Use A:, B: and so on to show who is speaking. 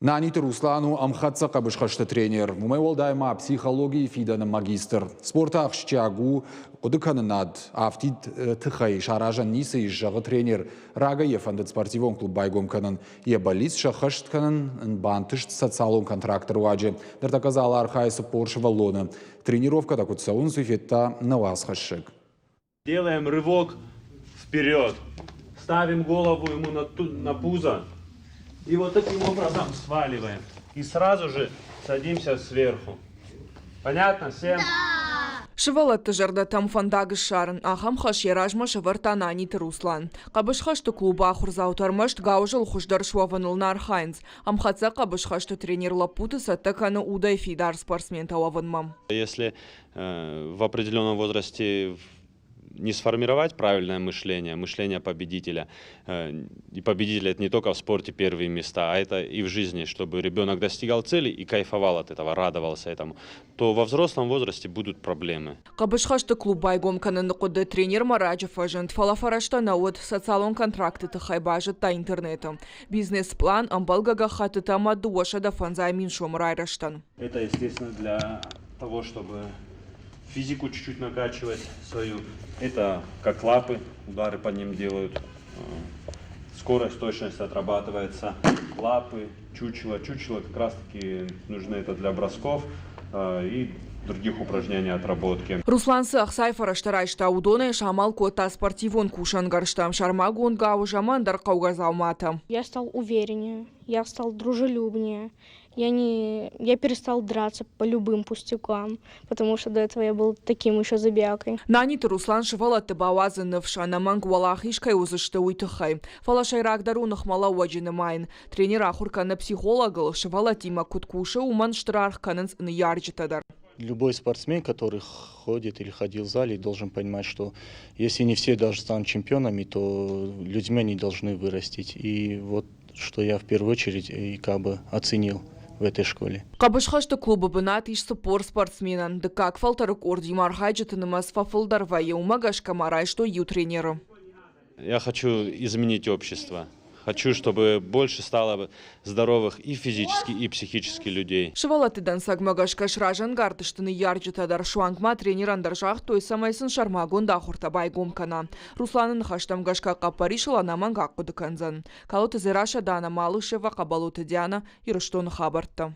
A: Нанит Руслану амхатса кабышхашты тренер. Мумайол дайма психологии фиданы магистр. Спорта ахшчагу одыканы над автид тыхай шаражан нисы изжағы тренер. Рага ефандыт спортивон клуб байгом канын. Ебалис шахашт канын бантышт социалон контрактор уаджи. Дартаказал архайсы Порше Валлоны. Тренировка такут саун суфетта на вас хашшик.
B: Делаем рывок вперед. Ставим голову ему на пузо. И вот таким образом сваливаем. И сразу же садимся сверху. Понятно всем?
C: Шывалатты жарда там фандагы шарын, ахам хаш яражма шывыртан Нанит Руслан. Қабышхашты клуба ахурзаутармашт гаужыл хуждар шуаваныл нархайнц. Амхатса қабышхашты тренер Лапуты саттаканы удай фидар спортсмен тававанмам.
B: Если в определенном возрасте не сформировать правильное мышление, мышление победителя, и победитель это не только в спорте первые места, а это и в жизни, чтобы ребенок достигал цели и кайфовал от этого, радовался этому, то во взрослом возрасте будут проблемы.
C: Қабышхашты клуб байгом канынды құды тренер Мараджев ажент фалафарашта науд социалон контракты тахайбажет та интернетом. Бизнес-план амбалгага хаты тамадды уашада фанзаймин шомрайраштан.
B: Это, естественно, для того, чтобы физику чуть-чуть накачивать свою. Это как лапы, удары по ним делают. Скорость, точность отрабатывается. Лапы, чучело. Чучело как раз таки нужны это для бросков и других упражнений отработки.
C: Руслан Сахсай фараштарайшта удоны шамал кота спортивон кушангарштам шармагун гау жамандар каугазалмата.
D: Я стал увереннее, я стал дружелюбнее. Я перестал драться по любым пустякам, потому что до этого я был таким еще забиякой.
C: Нанит Руслан шывалатты бауазынны вшана мангуалахишкай узышты уйтыхай. Фалашайрак дарунах мала уаджины майн. Тренер ахурканы психологал шывалатима куткуши уман штырарх канынс ярджитадар.
E: Любой спортсмен, который ходит или ходил в зале, должен понимать, что если не все даже станут чемпионами, то людьми они должны вырастить. И вот что я в первую очередь и как бы оценил в этой школе.
C: Қабышхашты клубы бынат иш спор спортсменан. Да как фалтарык орди мархайджетыны масфафылдар вае умагашка марай, что ю тренеру.
B: Я хочу изменить общество. Хочу, чтобы больше стало здоровых и физически, и психически людей.
C: Шывалатыдан сагмагашка шражан гартыштыны ярджетадар шуангма тренеран даржах той самайсын шармагун дахурта байгом кана. Русланын хаштамгашка капаришыла наман гаққуды канзан. Калуты зираша дана Малышева, Кабалуты Диана, Ирыштон хабарта.